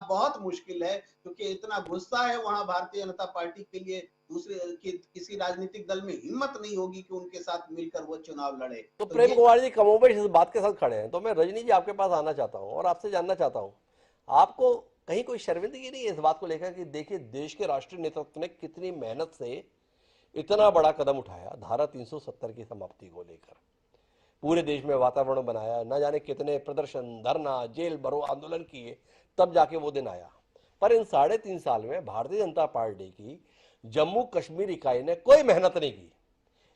बहुत मुश्किल है, क्योंकि इतना गुस्सा है वहां भारतीय जनता पार्टी के लिए, दूसरे किसी राजनीतिक दल में हिम्मत नहीं होगी कि उनके साथ मिलकर वो चुनाव लड़े। तो तो प्रेम ये कुमार जी कमोबेश इस बात के साथ खड़े हैं, तो मैं रजनी जी आपके पास आना चाहता हूं और आपसे जानना चाहता हूं, आपको कहीं कोई शर्मिंदगी नहीं है इस बात को लेकर कि देखिए देश के राष्ट्रीय नेतृत्व ने कितनी मेहनत से इतना बड़ा कदम उठाया धारा 370 की समाप्ति को लेकर, पूरे देश में वातावरण बनाया, न जाने कितने प्रदर्शन, धरना, जेल भरो आंदोलन किए, तब जाके वो दिन आया। पर इन 3.5 साल में भारतीय जनता पार्टी की जम्मू कश्मीर इकाई ने कोई मेहनत नहीं की,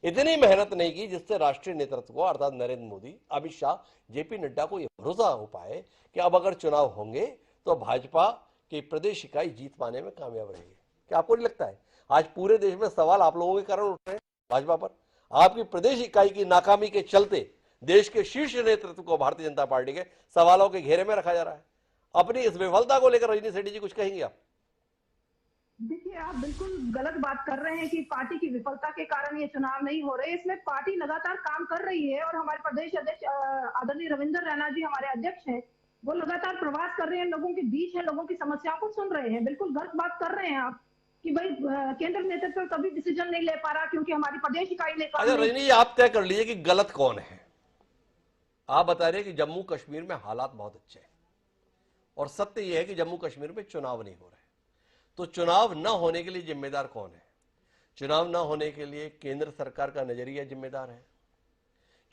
इतनी मेहनत नहीं की जिससे राष्ट्रीय नेतृत्व को अर्थात नरेंद्र मोदी, अमित शाह, जेपी नड्डा को यह भरोसा हो पाए कि अब अगर चुनाव होंगे तो भाजपा की प्रदेश इकाई जीत पाने में कामयाब रहेगी। क्या आपको नहीं लगता है आज पूरे देश में सवाल आप लोगों के कारण उठ रहे हैं भाजपा पर? आपकी प्रदेश इकाई की नाकामी के चलते देश के शीर्ष नेतृत्व को भारतीय जनता पार्टी के सवालों के घेरे में रखा जा रहा है। अपनी इस विफलता को लेकर रजनी सेठी जी कुछ कहेंगे आप? देखिए, आप बिल्कुल गलत बात कर रहे हैं कि पार्टी की विफलता के कारण ये चुनाव नहीं हो रहे। इसमें पार्टी लगातार काम कर रही है और हमारे प्रदेश अध्यक्ष आदरणीय रविंद्र रैना जी हमारे अध्यक्ष हैं, वो लगातार प्रवास कर रहे हैं, लोगों के बीच है, लोगों की समस्याओं को सुन रहे हैं। बिल्कुल गलत बात कर रहे हैं आप कि भाई केंद्र नेतृत्व कभी डिसीजन नहीं ले पा रहा क्योंकि हमारी प्रदेश इकाई ने काम अच्छा नहीं। रजनी जी आप तय कर लीजिए कि गलत कौन है। आप बता रहे कि जम्मू कश्मीर में हालात बहुत अच्छे हैं और सत्य यह है कि जम्मू कश्मीर में चुनाव नहीं हो रहे, तो चुनाव न होने के लिए जिम्मेदार कौन है? चुनाव न होने के लिए केंद्र सरकार का नजरिया जिम्मेदार है,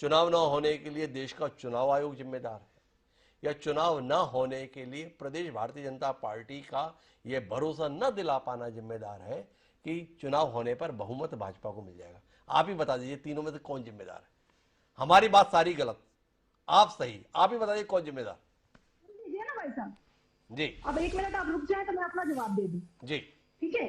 चुनाव न होने के लिए देश का चुनाव आयोग जिम्मेदार है, या चुनाव न होने के लिए प्रदेश भारतीय जनता पार्टी का यह भरोसा न दिला पाना जिम्मेदार है कि चुनाव होने पर बहुमत भाजपा को मिल जाएगा? आप ही बता दीजिए तीनों में से कौन जिम्मेदार है? हमारी बात सारी गलत, आप सही, आप ही बताइए कौन जिम्मेदार? दीजिए ना भाई साहब, जी अब 1 मिनट आप रुक जाए तो मैं अपना जवाब दे दूं। जी ठीक है,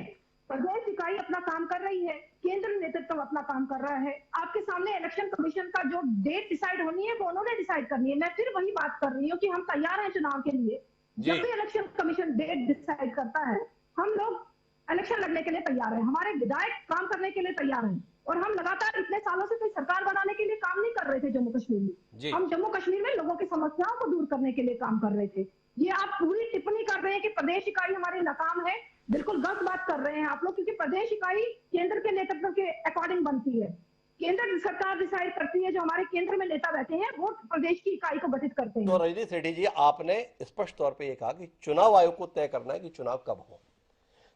प्रदेश इकाई अपना काम कर रही है, केंद्र नेतृत्व अपना काम कर रहा है। आपके सामने इलेक्शन कमीशन का जो डेट डिसाइड होनी है वो उन्होंने डिसाइड करनी है। मैं फिर वही बात कर रही हूँ कि हम तैयार हैं चुनाव के लिए। जी जब भी इलेक्शन कमीशन डेट डिसाइड करता है हम लोग इलेक्शन लड़ने के लिए तैयार हैं, हमारे विधायक काम करने के लिए तैयार हैं और हम लगातार इतने सालों से कोई सरकार बनाने के लिए काम नहीं कर रहे थे जम्मू कश्मीर में। जी हम जम्मू कश्मीर में लोगों की समस्याओं को दूर करने के लिए काम कर रहे थे। ये आप पूरी टिप्पणी कर रहे हैं कि प्रदेश इकाई हमारी नाकाम है, बिल्कुल गलत बात कर रहे हैं आप लोग, क्योंकि प्रदेश इकाई केंद्र के नेतृत्व के अकॉर्डिंग बनती है। केंद्र सरकार डिसाइड करती है, जो हमारे केंद्र में नेता बैठे हैं वो प्रदेश की इकाई को गठित करते तो हैं। रजनी सेठी जी आपने स्पष्ट तौर पे ये कहा कि चुनाव आयोग को तय करना है कि चुनाव कब हो,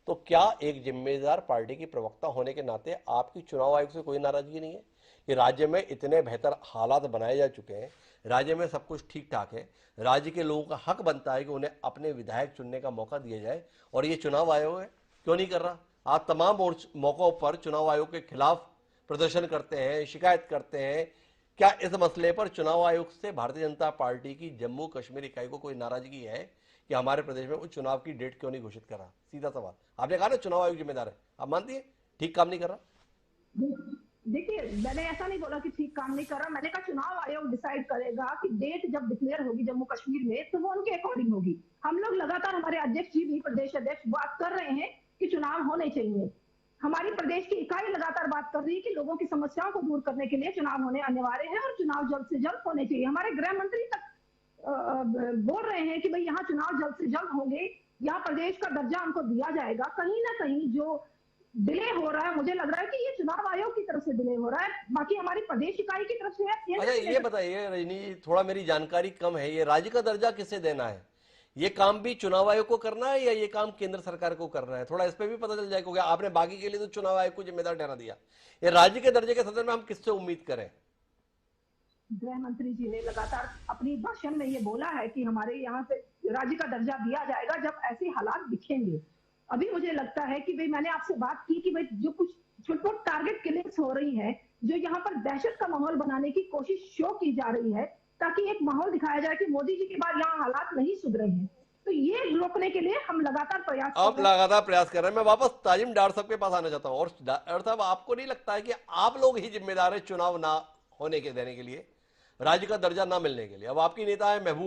तो क्या एक जिम्मेदार पार्टी की प्रवक्ता होने के नाते आपकी चुनाव आयोग से कोई नाराजगी नहीं है कि राज्य में इतने बेहतर हालात बनाए जा चुके हैं, राज्य में सब कुछ ठीक ठाक है, राज्य के लोगों का हक बनता है कि उन्हें अपने विधायक चुनने का मौका दिया जाए, और ये चुनाव आयोग है क्यों नहीं कर रहा? आप तमाम मौकों पर चुनाव आयोग के खिलाफ प्रदर्शन करते हैं, शिकायत करते हैं। क्या इस मसले पर चुनाव आयोग से भारतीय जनता पार्टी की जम्मू कश्मीर इकाई को कोई नाराजगी है कि हमारे प्रदेश में उस चुनाव की डेट क्यों नहीं घोषित कर रहा? सीधा सवाल। आपने कहा ना चुनाव आयोग जिम्मेदार है, आप मानती है ठीक काम नहीं कर रहा? देखिए, मैंने ऐसा नहीं बोला कि ठीक काम नहीं कर रहा, मैंने कहा चुनाव आयोग डिसाइड करेगा कि डेट जब डिक्लेयर होगी जम्मू कश्मीर में तो वो उनके अकॉर्डिंग होगी। हम लोग लगातार, हमारे अध्यक्ष जी भी, प्रदेश अध्यक्ष, बात कर रहे हैं कि चुनाव होने चाहिए। हमारी प्रदेश की इकाई लगातार बात कर रही है कि लोगों की समस्याओं को दूर करने के लिए चुनाव होने अनिवार्य है और चुनाव जल्द से जल्द होने चाहिए। हमारे गृह मंत्री तक बोल रहे हैं कि भाई यहाँ चुनाव जल्द से जल्द होंगे, यहाँ प्रदेश का दर्जा हमको दिया जाएगा। कहीं ना कहीं जो डिले हो रहा है, मुझे लग रहा है कि ये चुनाव आयोग की तरफ से डिले हो रहा है, बाकी हमारी प्रदेश इकाई की तरफ से है। अच्छा ये बताइए रजनी, थोड़ा मेरी जानकारी कम है, ये राज्य का दर्जा किसे देना है? ये काम भी चुनाव आयोग को करना है या ये काम केंद्र सरकार को करना है? थोड़ा इस पे भी पता चल जाएगा, क्योंकि आपने बाकी के लिए तो चुनाव आयोग को जिम्मेदार ठहरा दिया, ये राज्य के दर्जे के संदर्भ में हम किससे उम्मीद करें? गृह मंत्री जी ने लगातार अपनी भाषण में ये बोला है कि हमारे यहाँ से राज्य का दर्जा दिया जाएगा जब ऐसे हालात दिखेंगे। अभी मुझे लगता है कि भाई, मैंने आपसे बात की कि भाई जो कुछ छुटपुट टारगेट किलिंग्स हो रही है, जो यहाँ पर दहशत का माहौल बनाने की कोशिश शो की जा रही है ताकि एक माहौल दिखाया जाए कि मोदी जी के बाद यहाँ हालात नहीं सुधरे हैं, तो ये रोकने के लिए हम लगातार प्रयास कर आप रहे हैं। लगातार प्रयास कर रहे हैं। मैं वापस ताजिम डार साहब के पास आना चाहता हूं, और डार साहब आपको नहीं लगता है कि आप लोग ही जिम्मेदार है चुनाव ना होने के देने के लिए, राज्य का दर्जा ना मिलने के लिए? अब आपकी नेता है महबूब